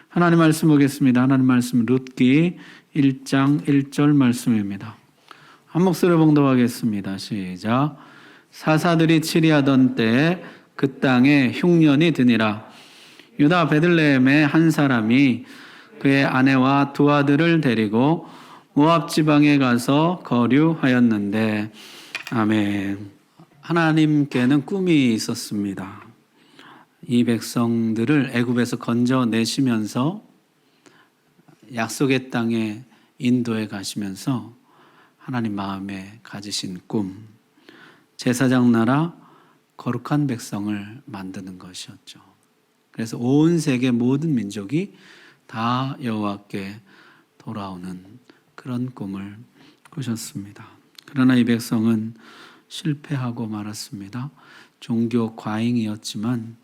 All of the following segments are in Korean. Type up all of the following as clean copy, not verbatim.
하나님 말씀 보겠습니다. 하나님 말씀 룻기 1장 1절 말씀입니다. 한 목소리로 봉독하겠습니다. 시작. 사사들이 치리하던 때에 그 땅에 흉년이 드니라. 유다 베들레헴의 한 사람이 그의 아내와 두 아들을 데리고 모압 지방에 가서 거류하였는데, 아멘. 하나님께는 꿈이 있었습니다. 이 백성들을 애굽에서 건져내시면서 약속의 땅에 인도해 가시면서 하나님 마음에 가지신 꿈, 제사장 나라 거룩한 백성을 만드는 것이었죠. 그래서 온 세계 모든 민족이 다 여호와께 돌아오는 그런 꿈을 꾸셨습니다. 그러나 이 백성은 실패하고 말았습니다. 종교 과잉이었지만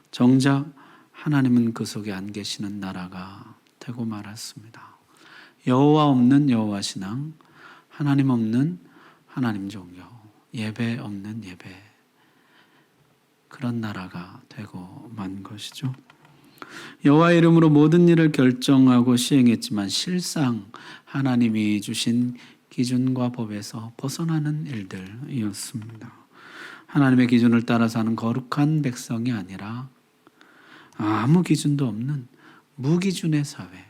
정작 하나님은 그 속에 안 계시는 나라가 되고 말았습니다. 여호와 없는 여호와 신앙, 하나님 없는 하나님 종교, 예배 없는 예배, 그런 나라가 되고 만 것이죠. 여호와 이름으로 모든 일을 결정하고 시행했지만 실상 하나님이 주신 기준과 법에서 벗어나는 일들이었습니다. 하나님의 기준을 따라 사는 거룩한 백성이 아니라 아무 기준도 없는 무기준의 사회,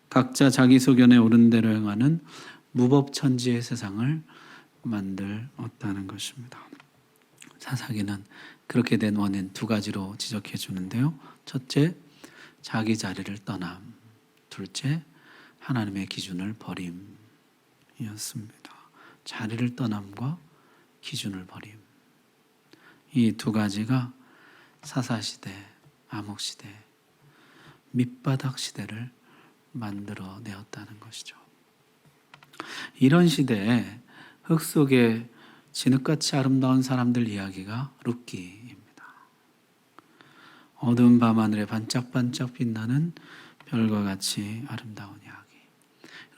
각자 자기 소견에 오른 대로 행하는 무법천지의 세상을 만들었다는 것입니다. 사사기는 그렇게 된 원인 두 가지로 지적해 주는데요. 첫째, 자기 자리를 떠남. 둘째, 하나님의 기준을 버림이었습니다. 자리를 떠남과 기준을 버림. 이 두 가지가 사사시대, 암흑시대, 밑바닥 시대를 만들어내었다는 것이죠. 이런 시대에 흙 속에 진흙같이 아름다운 사람들 이야기가 룻기입니다. 어두운 밤하늘에 반짝반짝 빛나는 별과 같이 아름다운 이야기.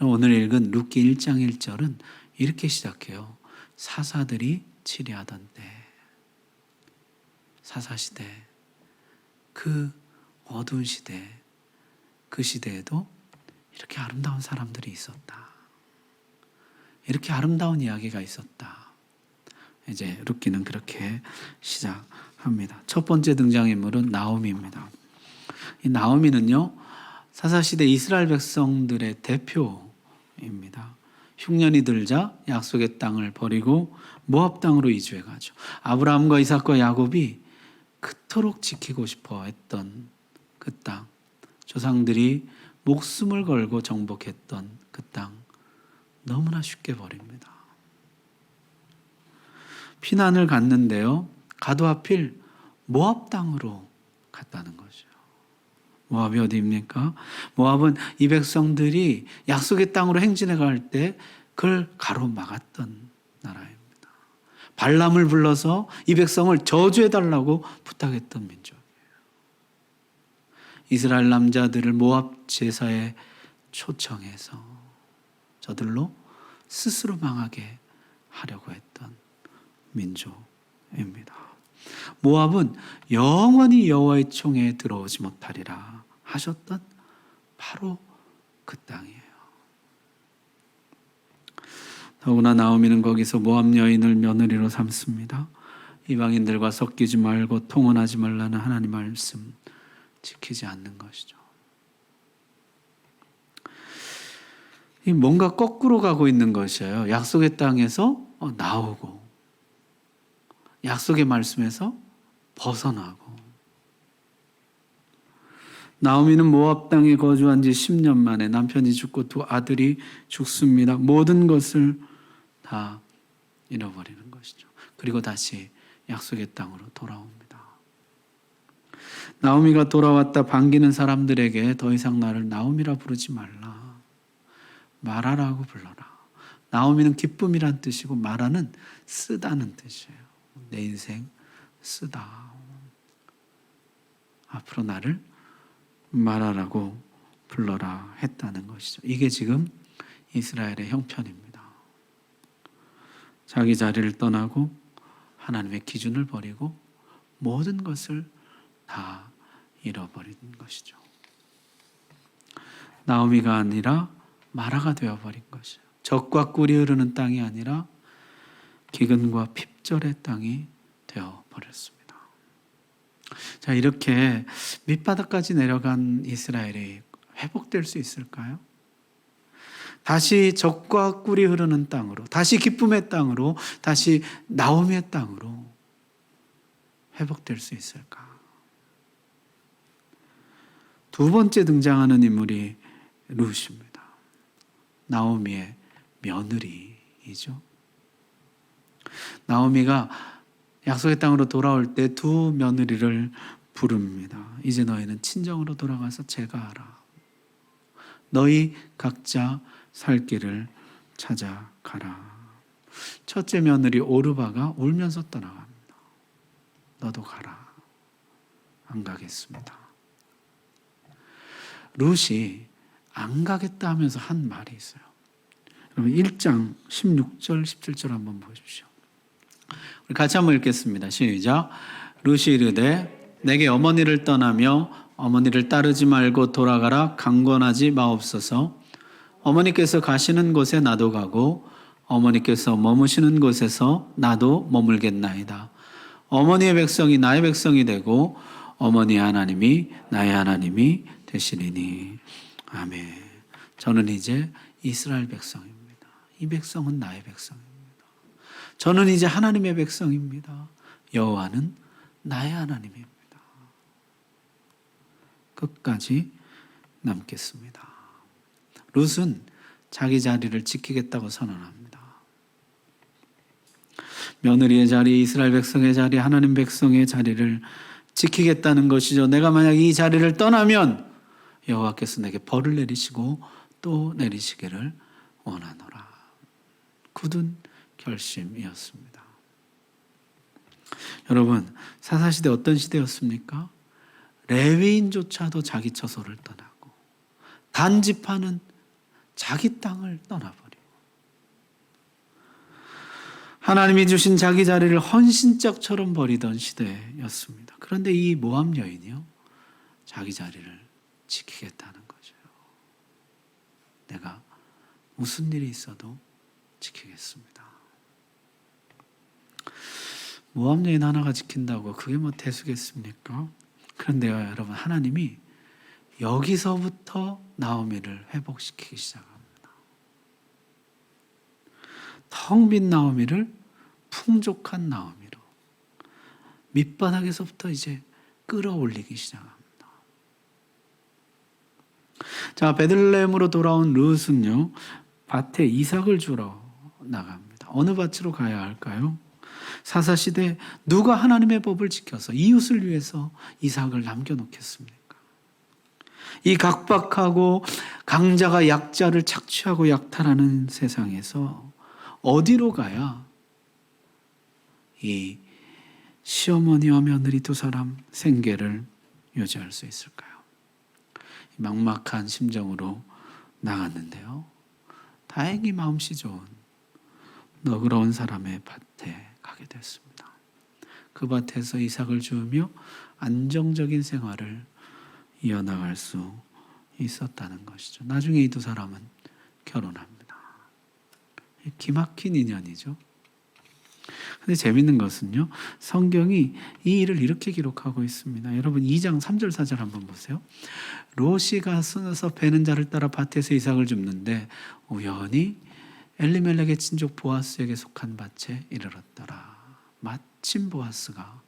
오늘 읽은 룻기 1장 1절은 이렇게 시작해요. 사사들이 치리하던 때, 사사시대, 그 어두운 시대, 그 시대에도 이렇게 아름다운 사람들이 있었다. 이렇게 아름다운 이야기가 있었다. 이제 룻기는 그렇게 시작합니다. 첫 번째 등장인물은 나오미입니다. 이 나오미는요, 사사시대 이스라엘 백성들의 대표입니다. 흉년이 들자 약속의 땅을 버리고 모압 땅으로 이주해 가죠. 아브라함과 이삭과 야곱이 그토록 지키고 싶어 했던 그 땅, 조상들이 목숨을 걸고 정복했던 그 땅, 너무나 쉽게 버립니다. 피난을 갔는데요, 가도 하필 모압 땅으로 갔다는 거죠. 모압이 어디입니까? 모압은 이 백성들이 약속의 땅으로 행진해 갈 때 그걸 가로막았던 나라입니다. 발람을 불러서 이 백성을 저주해달라고 부탁했던 민족이에요. 이스라엘 남자들을 모압 제사에 초청해서 저들로 스스로 망하게 하려고 했던 민족입니다. 모압은 영원히 여호와의 총에 들어오지 못하리라 하셨던 바로 그 땅이에요. 더구나 나오미는 거기서 모압 여인을 며느리로 삼습니다. 이방인들과 섞이지 말고 통혼하지 말라는 하나님 말씀 지키지 않는 것이죠. 뭔가 거꾸로 가고 있는 것이에요. 약속의 땅에서 나오고 약속의 말씀에서 벗어나고. 나오미는 모압 땅에 거주한 지 10년 만에 남편이 죽고 두 아들이 죽습니다. 모든 것을 다 잃어버리는 것이죠. 그리고 다시 약속의 땅으로 돌아옵니다. 나오미가 돌아왔다 반기는 사람들에게 더 이상 나를 나오미라 부르지 말라. 마라라고 불러라. 나오미는 기쁨이란 뜻이고 마라는 쓰다는 뜻이에요. 내 인생 쓰다. 앞으로 나를 마라라고 불러라 했다는 것이죠. 이게 지금 이스라엘의 형편입니다. 자기 자리를 떠나고 하나님의 기준을 버리고 모든 것을 다 잃어버린 것이죠. 나오미가 아니라 마라가 되어버린 것이에요. 젖과 꿀이 흐르는 땅이 아니라 기근과 핍절의 땅이 되어버렸습니다. 자, 이렇게 밑바닥까지 내려간 이스라엘이 회복될 수 있을까요? 다시 젖과 꿀이 흐르는 땅으로, 다시 기쁨의 땅으로, 다시 나오미의 땅으로 회복될 수 있을까? 두 번째 등장하는 인물이 룻입니다. 나오미의 며느리이죠. 나오미가 약속의 땅으로 돌아올 때 두 며느리를 부릅니다. 이제 너희는 친정으로 돌아가서 제가하라. 너희 각자 살 길을 찾아가라. 첫째 며느리 오르바가 울면서 떠나갑니다. 너도 가라. 안 가겠습니다. 룻이 안 가겠다 하면서 한 말이 있어요. 여러분 1장 16절 17절 한번 보십시오. 우리 같이 한번 읽겠습니다. 시작. 룻이 이르되 내게 어머니를 떠나며 어머니를 따르지 말고 돌아가라. 강권하지 마옵소서. 어머니께서 가시는 곳에 나도 가고 어머니께서 머무시는 곳에서 나도 머물겠나이다. 어머니의 백성이 나의 백성이 되고 어머니의 하나님이 나의 하나님이 되시리니. 아멘. 저는 이제 이스라엘 백성입니다. 이 백성은 나의 백성입니다. 저는 이제 하나님의 백성입니다. 여호와는 나의 하나님입니다. 끝까지 남겠습니다. 룻은 자기 자리를 지키겠다고 선언합니다. 며느리의 자리, 이스라엘 백성의 자리, 하나님 백성의 자리를 지키겠다는 것이죠. 내가 만약 이 자리를 떠나면 여호와께서 내게 벌을 내리시고 또 내리시기를 원하노라. 굳은 결심이었습니다. 여러분, 사사시대 어떤 시대였습니까? 레위인조차도 자기 처소를 떠나고 단지파는 자기 땅을 떠나버리고 하나님이 주신 자기 자리를 헌신짝처럼 버리던 시대였습니다. 그런데 이 모압 여인이요, 자기 자리를 지키겠다는 거죠. 내가 무슨 일이 있어도 지키겠습니다. 모압 여인 하나가 지킨다고 그게 뭐 대수겠습니까? 그런데요, 여러분, 하나님이 여기서부터 나오미를 회복시키기 시작합니다. 텅 빈 나오미를 풍족한 나오미로 밑바닥에서부터 이제 끌어올리기 시작합니다. 자, 베들레헴으로 돌아온 룻은요, 밭에 이삭을 주러 나갑니다. 어느 밭으로 가야 할까요? 사사시대 누가 하나님의 법을 지켜서 이웃을 위해서 이삭을 남겨놓겠습니까? 이 각박하고 강자가 약자를 착취하고 약탈하는 세상에서 어디로 가야 이 시어머니와 며느리 두 사람 생계를 유지할 수 있을까요? 막막한 심정으로 나갔는데요, 다행히 마음씨 좋은 너그러운 사람의 밭에 가게 됐습니다. 그 밭에서 이삭을 주우며 안정적인 생활을 이어나갈 수 있었다는 것이죠. 나중에 이 두 사람은 결혼합니다. 기막힌 인연이죠. 근데 재밌는 것은요, 성경이 이 일을 이렇게 기록하고 있습니다. 여러분 2장 3절 4절 한번 보세요. 롯이 가서 베는 자를 따라 밭에서 이삭을 줍는데 우연히 엘리멜렉의 친족 보아스에게 속한 밭에 이르렀더라. 마침 보아스가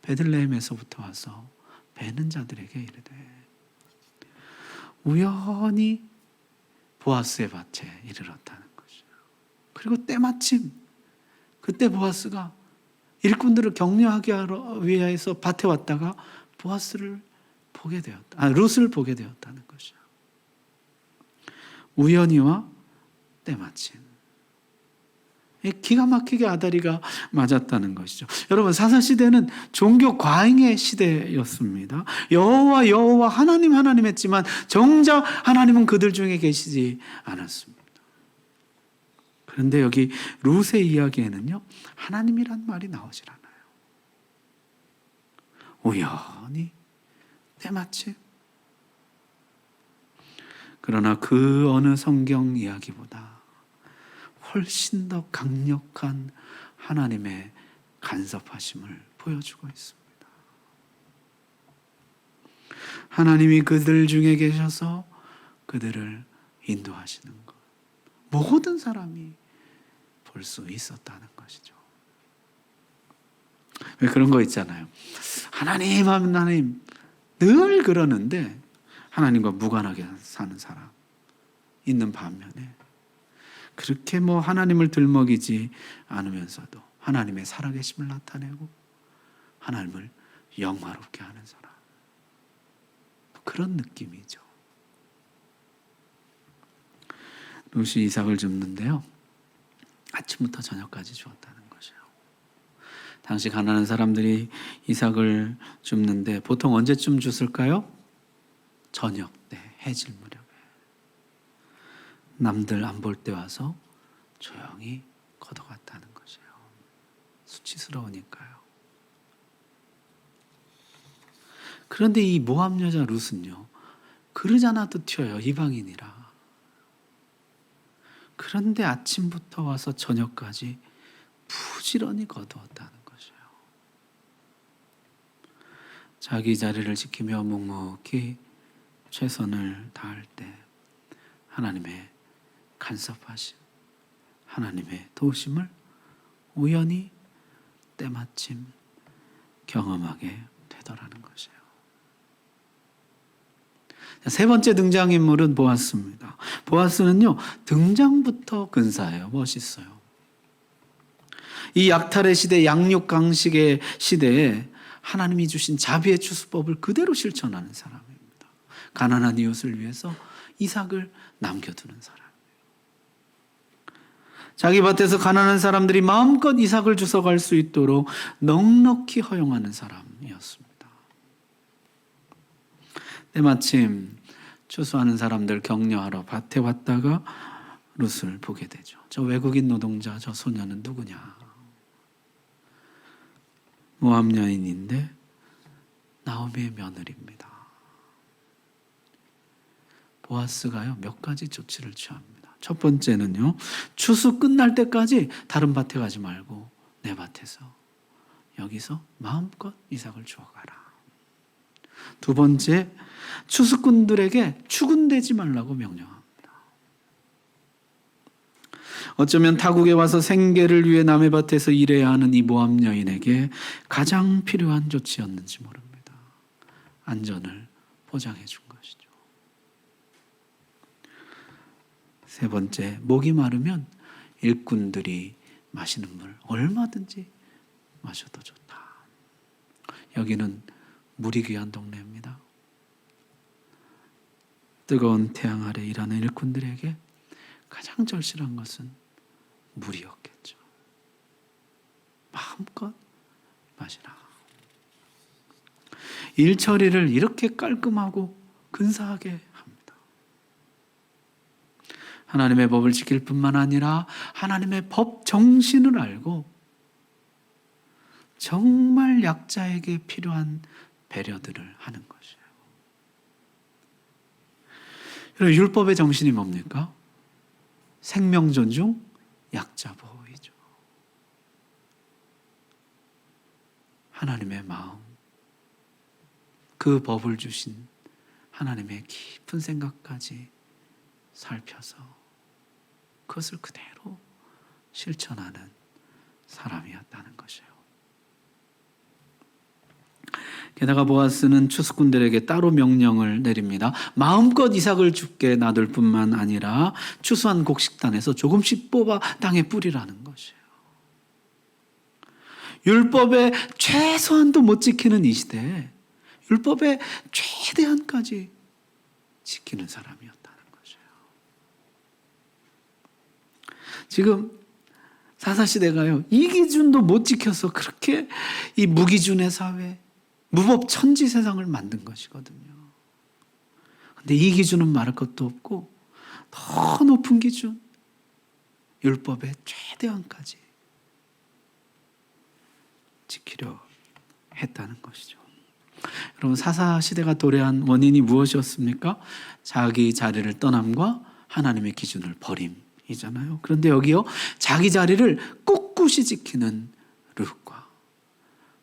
베들레헴에서부터 와서 베는 자들에게 이르되, 우연히 보아스의 밭에 이르렀다는 거죠. 그리고 때마침 그때 보아스가 일꾼들을 격려하게 하러 위해서 밭에 왔다가 보아스를 보게 되었다. 룻을 보게 되었다는 것이죠. 우연히와 때마침. 기가 막히게 아다리가 맞았다는 것이죠. 여러분, 사사시대는 종교 과잉의 시대였습니다. 여호와 하나님 했지만 정작 하나님은 그들 중에 계시지 않았습니다. 그런데 여기 룻의 이야기에는요, 하나님이란 말이 나오질 않아요. 우연히 때마침. 그러나 그 어느 성경 이야기보다 훨씬 더 강력한 하나님의 간섭하심을 보여주고 있습니다. 하나님이 그들 중에 계셔서 그들을 인도하시는 것. 모든 사람이 볼 수 있었다는 것이죠. 왜 그런 거 있잖아요. 하나님 하나님 늘 그러는데 하나님과 무관하게 사는 사람 있는 반면에 그렇게 하나님을 들먹이지 않으면서도 하나님의 살아계심을 나타내고 하나님을 영화롭게 하는 사람. 그런 느낌이죠. 롯이 이삭을 줍는데요. 아침부터 저녁까지 주었다는 것이에요. 당시 가난한 사람들이 이삭을 줍는데 보통 언제쯤 줬을까요? 저녁 때, 해질 무렵에. 남들 안 볼 때 와서 조용히 걷어갔다는 것이에요. 수치스러우니까요. 그런데 이 모압 여자 룻은요, 그러지 않아도 튀어요. 이방인이라. 그런데 아침부터 와서 저녁까지 부지런히 거두었다는 것이에요. 자기 자리를 지키며 묵묵히 최선을 다할 때 하나님의 간섭하심, 하나님의 도우심을 우연히 때마침 경험하게 되더라는 것이에요. 세 번째 등장인물은 보아스입니다. 보아스는요, 등장부터 근사해요. 멋있어요. 이 약탈의 시대, 양육 강식의 시대에 하나님이 주신 자비의 추수법을 그대로 실천하는 사람입니다. 가난한 이웃을 위해서 이삭을 남겨두는 사람. 자기 밭에서 가난한 사람들이 마음껏 이삭을 주워갈 수 있도록 넉넉히 허용하는 사람이었습니다. 때마침 추수하는 사람들 격려하러 밭에 왔다가 룻을 보게 되죠. 저 외국인 노동자, 저 소녀는 누구냐? 모압 여인인데 나오미의 며느리입니다. 보아스가요, 몇 가지 조치를 취합니다. 첫 번째는요, 추수 끝날 때까지 다른 밭에 가지 말고 내 밭에서 여기서 마음껏 이삭을 주워가라. 두 번째, 추수꾼들에게 추근대지 말라고 명령합니다. 어쩌면 타국에 와서 생계를 위해 남의 밭에서 일해야 하는 이 모압 여인에게 가장 필요한 조치였는지 모릅니다. 안전을 보장해 준 것이죠. 세 번째, 목이 마르면 일꾼들이 마시는 물 얼마든지 마셔도 좋다. 여기는 물이 귀한 동네입니다. 뜨거운 태양 아래 일하는 일꾼들에게 가장 절실한 것은 물이었겠죠. 마음껏 마시라. 일 처리를 이렇게 깔끔하고 근사하게 합니다. 하나님의 법을 지킬 뿐만 아니라 하나님의 법 정신을 알고 정말 약자에게 필요한 배려들을 하는 것이에요. 여러분, 율법의 정신이 뭡니까? 생명 존중, 약자 보호이죠. 하나님의 마음, 그 법을 주신 하나님의 깊은 생각까지 살펴서 그것을 그대로 실천하는 사람이었다는 것이에요. 게다가 보아스는 추수꾼들에게 따로 명령을 내립니다. 마음껏 이삭을 죽게 놔둘 뿐만 아니라 추수한 곡식단에서 조금씩 뽑아 땅에 뿌리라는 것이에요. 율법의 최소한도 못 지키는 이 시대에 율법의 최대한까지 지키는 사람이었다는 것이에요. 지금 사사시대가요, 이 기준도 못 지켜서 그렇게 이 무기준의 사회, 무법 천지 세상을 만든 것이거든요. 근데 이 기준은 말할 것도 없고 더 높은 기준, 율법의 최대한까지 지키려 했다는 것이죠. 여러분, 사사 시대가 도래한 원인이 무엇이었습니까? 자기 자리를 떠남과 하나님의 기준을 버림이잖아요. 그런데 여기요, 자기 자리를 꿋꿋이 지키는 룻과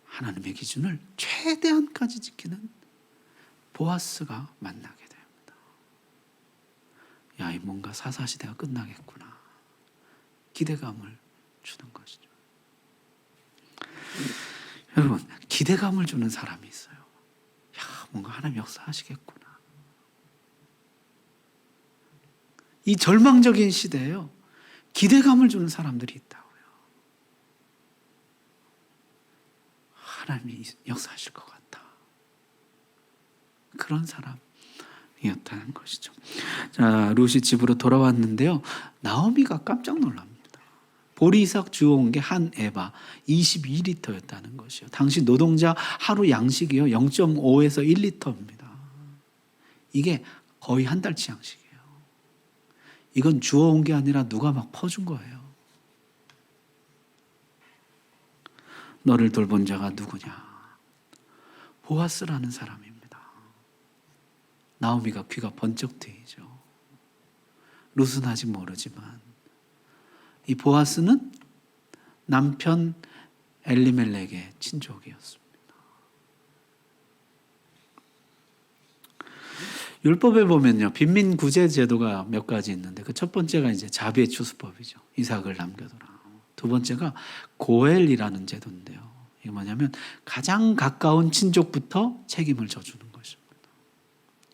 하나님의 기준을 최대한까지 지키는 보아스가 만나게 됩니다. 야, 이 뭔가 사사 시대가 끝나겠구나. 기대감을 주는 것이죠. 여러분, 기대감을 주는 사람이 있어요. 야, 뭔가 하나님 역사하시겠구나. 이 절망적인 시대에요, 기대감을 주는 사람들이 있다고요. 하나님이 역사하실 것 같다. 그런 사람이었다는 것이죠. 자, 룻이 집으로 돌아왔는데요, 나오미가 깜짝 놀랍니다. 보리 이삭 주워온 게 한 에바 22리터였다는 것이요. 당시 노동자 하루 양식이요 0.5에서 1리터입니다. 이게 거의 한 달치 양식이에요. 이건 주워온 게 아니라 누가 막 퍼준 거예요. 너를 돌본 자가 누구냐? 보아스라는 사람입니다. 나오미가 귀가 번쩍 트이죠. 룻은 아직 모르지만 이 보아스는 남편 엘리멜렉의 친족이었습니다. 율법에 보면요, 빈민구제 제도가 몇 가지 있는데 그 첫 번째가 이제 자비의 추수법이죠. 이삭을 남겨둬라. 두 번째가 고엘이라는 제도인데요. 이게 뭐냐면 가장 가까운 친족부터 책임을 져주는 것입니다.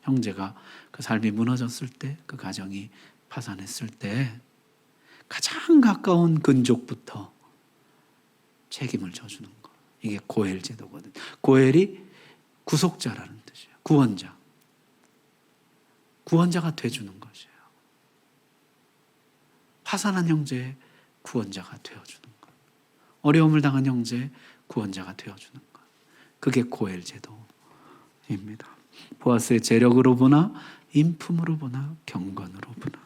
형제가 그 삶이 무너졌을 때, 그 가정이 파산했을 때 가장 가까운 근족부터 책임을 져주는 것. 이게 고엘 제도거든요. 고엘이 구속자라는 뜻이에요. 구원자. 구원자가 돼주는 것이에요. 파산한 형제의 구원자가 되어주는 것. 어려움을 당한 형제의 구원자가 되어주는 것. 그게 고엘 제도입니다. 보아스의 재력으로 보나 인품으로 보나 경건으로 보나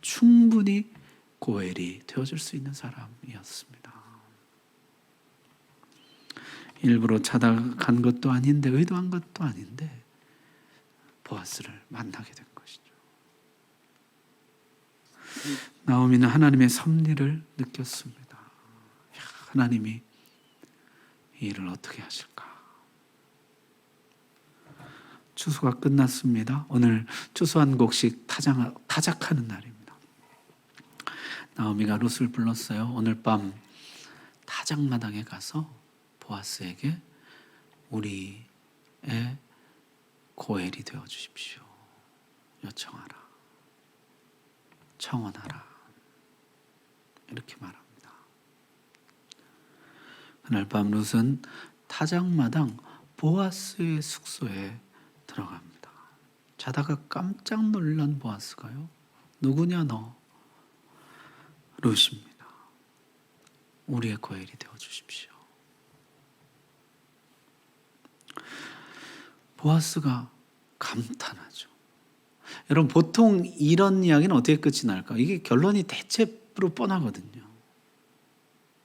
충분히 고엘이 되어줄 수 있는 사람이었습니다. 일부러 찾아간 것도 아닌데, 의도한 것도 아닌데 보아스를 만나게 된 것이죠. 나오미는 하나님의 섭리를 느꼈습니다. 하나님이 이 일을 어떻게 하실까? 추수가 끝났습니다. 오늘 추수 한 곡씩 타작하는 날입니다. 나오미가 룻을 불렀어요. 오늘 밤 타작마당에 가서 보아스에게 우리의 고엘이 되어 주십시오. 요청하라. 청원하라. 이렇게 말합니다. 그날 밤 룻은 타작마당 보아스의 숙소에 들어갑니다. 자다가 깜짝 놀란 보아스가요, 누구냐 너? 룻입니다. 우리의 고엘이 되어 주십시오. 보아스가 감탄하죠. 여러분, 보통 이런 이야기는 어떻게 끝이 날까? 이게 결론이 대체로 뻔하거든요.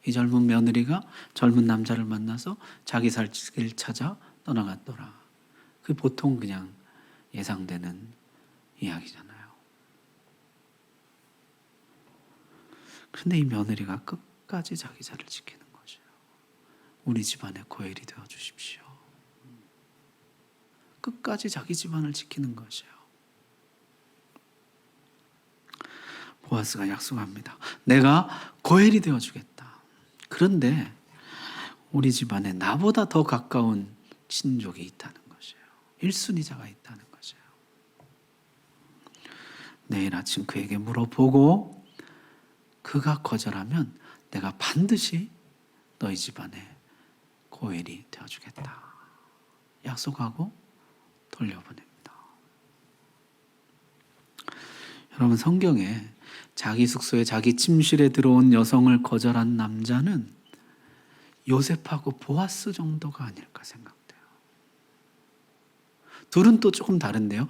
이 젊은 며느리가 젊은 남자를 만나서 자기 살 길 찾아 떠나갔더라. 그게 보통 그냥 예상되는 이야기잖아요. 그런데 이 며느리가 끝까지 자기 자를 지키는 거죠. 우리 집안의 고엘이 되어 주십시오. 끝까지 자기 집안을 지키는 것이에요. 보아스가 약속합니다. 내가 고엘이 되어 주겠다. 그런데 우리 집안에 나보다 더 가까운 친족이 있다는 것이에요. 1순위자가 있다는 것이에요. 내일 아침 그에게 물어보고 그가 거절하면 내가 반드시 너희 집안에 고엘이 되어주겠다. 약속하고 돌려보냅니다. 여러분, 성경에 자기 숙소에 자기 침실에 들어온 여성을 거절한 남자는 요셉하고 보아스 정도가 아닐까 생각돼요. 둘은 또 조금 다른데요.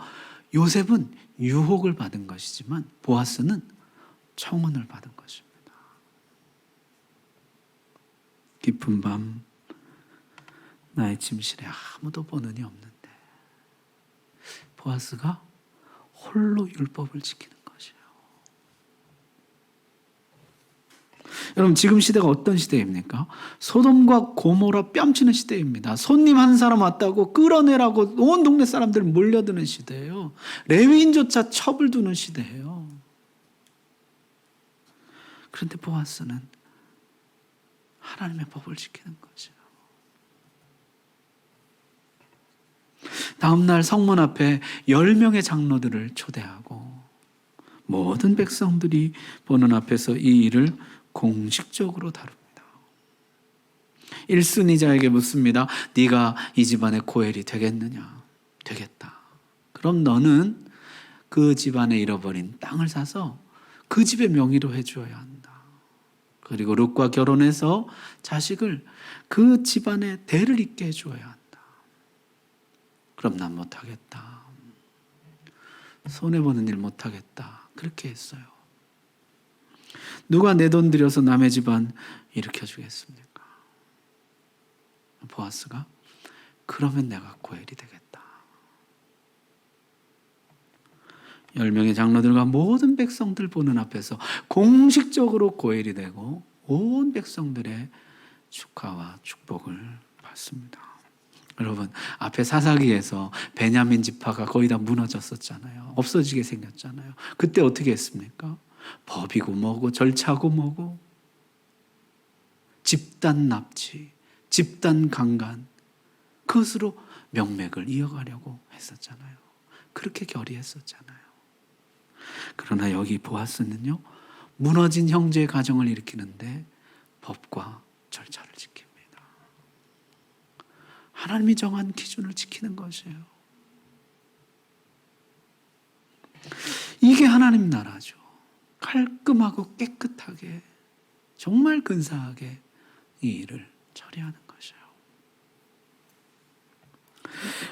요셉은 유혹을 받은 것이지만 보아스는 청혼을 받은 것입니다. 깊은 밤 나의 침실에 아무도 보는이 없는데 보아스가 홀로 율법을 지키는 것이에요. 여러분, 지금 시대가 어떤 시대입니까? 소돔과 고모라 뺨치는 시대입니다. 손님 한 사람 왔다고 끌어내라고 온 동네 사람들 몰려드는 시대예요. 레위인조차 첩을 두는 시대예요. 그런데 보아스는 하나님의 법을 지키는 거죠. 다음날 성문 앞에 10명의 장로들을 초대하고 모든 백성들이 보는 앞에서 이 일을 공식적으로 다룹니다. 1순위자에게 묻습니다. 네가 이 집안의 고엘이 되겠느냐? 되겠다. 그럼 너는 그 집안에 잃어버린 땅을 사서 그 집의 명의로 해주어야 한다. 그리고 룻과 결혼해서 자식을 그 집안의 대를 잇게 해주어야 한다. 그럼 난 못하겠다. 손해보는 일 못하겠다. 그렇게 했어요. 누가 내 돈 들여서 남의 집안 일으켜주겠습니까? 보아스가 그러면 내가 고엘이 되겠다. 10명의 장로들과 모든 백성들 보는 앞에서 공식적으로 고엘이 되고 온 백성들의 축하와 축복을 받습니다. 여러분, 앞에 사사기에서 베냐민 지파가 거의 다 무너졌었잖아요. 없어지게 생겼잖아요. 그때 어떻게 했습니까? 법이고 뭐고 절차고 뭐고 집단 납치, 집단 강간, 그것으로 명맥을 이어가려고 했었잖아요. 그렇게 결의했었잖아요. 그러나 여기 보아스는요, 무너진 형제의 가정을 일으키는데 법과 절차를 지킵니다. 하나님이 정한 기준을 지키는 것이에요. 이게 하나님 나라죠. 깔끔하고 깨끗하게, 정말 근사하게 이 일을 처리하는 것이에요.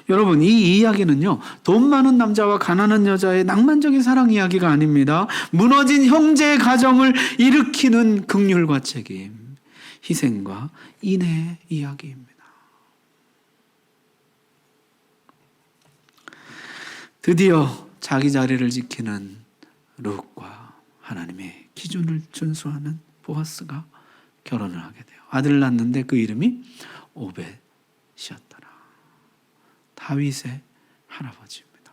여러분, 이 이야기는요, 돈 많은 남자와 가난한 여자의 낭만적인 사랑 이야기가 아닙니다. 무너진 형제의 가정을 일으키는 긍휼과 책임, 희생과 인애의 이야기입니다. 드디어 자기 자리를 지키는 룻과 하나님의 기준을 준수하는 보아스가 결혼을 하게 돼요. 아들을 낳는데 그 이름이 오벳이었더라. 다윗의 할아버지입니다.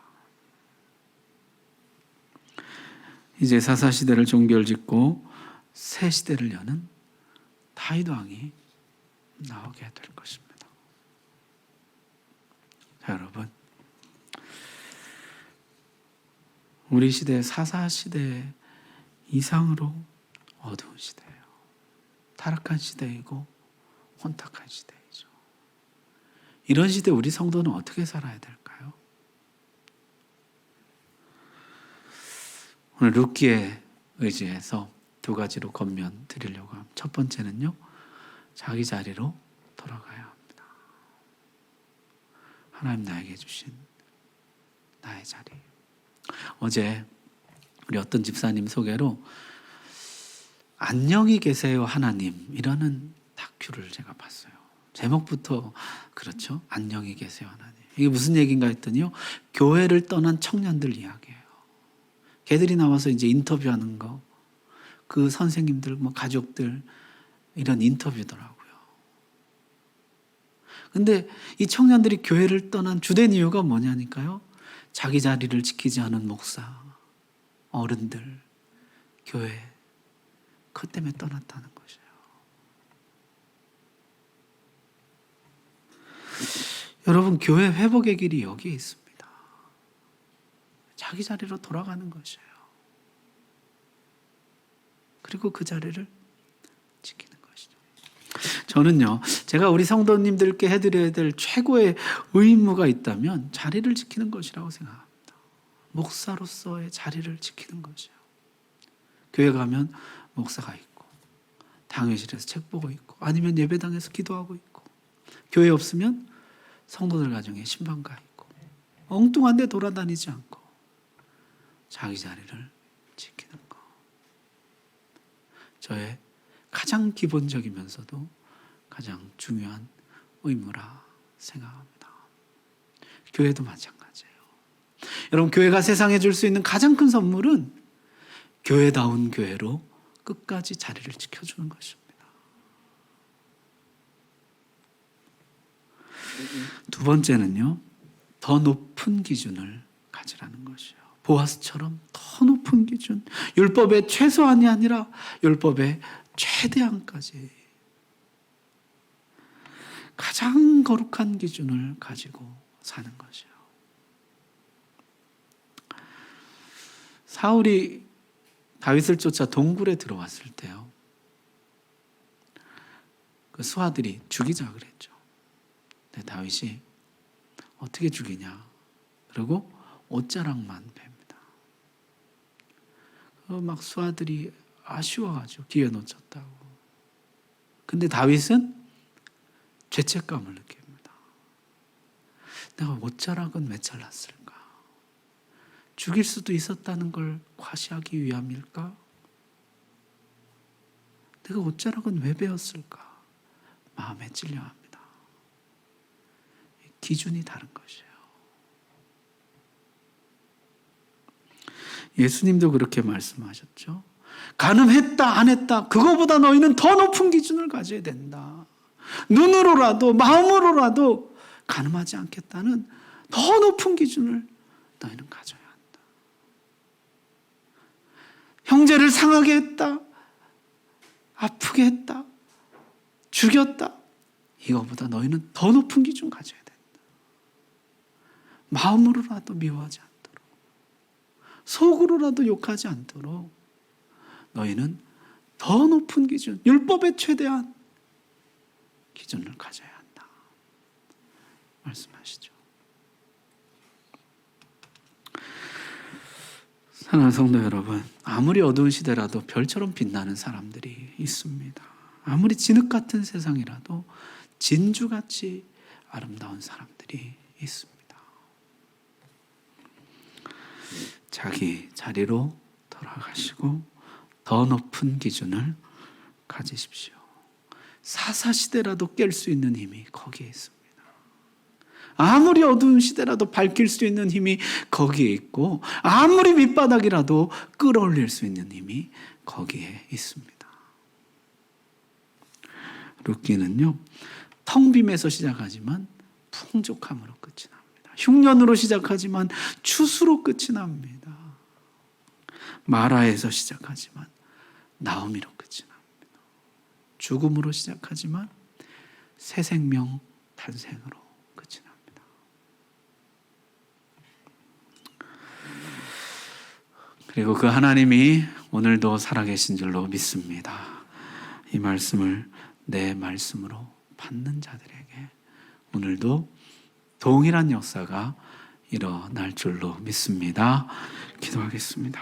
이제 사사시대를 종결짓고 새 시대를 여는 다윗 왕이 나오게 될 것입니다. 자, 여러분, 우리 시대 사사시대 이상으로 어두운 시대예요. 타락한 시대이고 혼탁한 시대이죠. 이런 시대 우리 성도는 어떻게 살아야 될까요? 오늘 룻기에 의지해서 두 가지로 권면 드리려고 합니다. 첫 번째는요, 자기 자리로 돌아가야 합니다. 하나님 나에게 주신 나의 자리. 어제 우리 어떤 집사님 소개로 안녕히 계세요 하나님이라는 다큐를 제가 봤어요. 제목부터 그렇죠. 안녕히 계세요 하나님. 이게 무슨 얘기인가 했더니요, 교회를 떠난 청년들 이야기예요. 걔들이 나와서 이제 인터뷰하는 거, 그 선생님들, 뭐 가족들, 이런 인터뷰더라고요. 근데 이 청년들이 교회를 떠난 주된 이유가 뭐냐니까요, 자기 자리를 지키지 않은 목사, 어른들, 교회, 그것 때문에 떠났다는 것이에요. 여러분, 교회 회복의 길이 여기에 있습니다. 자기 자리로 돌아가는 것이에요. 그리고 그 자리를 지키는 것이죠. 저는요, 제가 우리 성도님들께 해드려야 될 최고의 의무가 있다면 자리를 지키는 것이라고 생각합니다. 목사로서의 자리를 지키는 것이에요. 교회 가면 목사가 있고, 당회실에서 책 보고 있고, 아니면 예배당에서 기도하고 있고, 교회 없으면 성도들 가정에 신방가 있고, 엉뚱한 데 돌아다니지 않고 자기 자리를 지키는 것, 저의 가장 기본적이면서도 가장 중요한 의무라 생각합니다. 교회도 마찬가지예요. 여러분, 교회가 세상에 줄 수 있는 가장 큰 선물은 교회다운 교회로 끝까지 자리를 지켜주는 것입니다. 두 번째는요, 더 높은 기준을 가지라는 것이에요. 보아스처럼 더 높은 기준, 율법의 최소한이 아니라 율법의 최대한까지 가장 거룩한 기준을 가지고 사는 것이에요. 사울이 다윗을 쫓아 동굴에 들어왔을 때요, 그 수하들이 죽이자 그랬죠. 근데 다윗이 어떻게 죽이냐, 그리고 옷자락만 팹니다. 막 수하들이 아쉬워가지고 기회 놓쳤다고. 근데 다윗은 죄책감을 느낍니다. 내가 옷자락은 왜 잘랐을까? 죽일 수도 있었다는 걸 과시하기 위함일까? 내가 옷자락은 왜 베었을까? 마음에 찔려합니다. 기준이 다른 것이에요. 예수님도 그렇게 말씀하셨죠. 가늠했다 안 했다, 그거보다 너희는 더 높은 기준을 가져야 된다. 눈으로라도 마음으로라도 가늠하지 않겠다는 더 높은 기준을 너희는 가져야 한다. 형제를 상하게 했다, 아프게 했다, 죽였다, 이거보다 너희는 더 높은 기준 가져야 된다. 마음으로라도 미워하지 않도록, 속으로라도 욕하지 않도록 너희는 더 높은 기준, 율법의 최대한 기준을 가져야 한다 말씀하시죠. 사랑하는 성도 여러분, 아무리 어두운 시대라도 별처럼 빛나는 사람들이 있습니다. 아무리 진흙 같은 세상이라도 진주같이 아름다운 사람들이 있습니다. 자기 자리로 돌아가시고 더 높은 기준을 가지십시오. 사사시대라도 깰 수 있는 힘이 거기에 있습니다. 아무리 어두운 시대라도 밝힐 수 있는 힘이 거기에 있고, 아무리 밑바닥이라도 끌어올릴 수 있는 힘이 거기에 있습니다. 룻기는요, 텅 빔에서 시작하지만 풍족함으로 끝이 납니다. 흉년으로 시작하지만 추수로 끝이 납니다. 마라에서 시작하지만 나오미로 끝이 납니다. 죽음으로 시작하지만 새 생명 탄생으로 끝이 납니다. 그리고 그 하나님이 오늘도 살아계신 줄로 믿습니다. 이 말씀을 내 말씀으로 받는 자들에게 오늘도 동일한 역사가 일어날 줄로 믿습니다. 기도하겠습니다.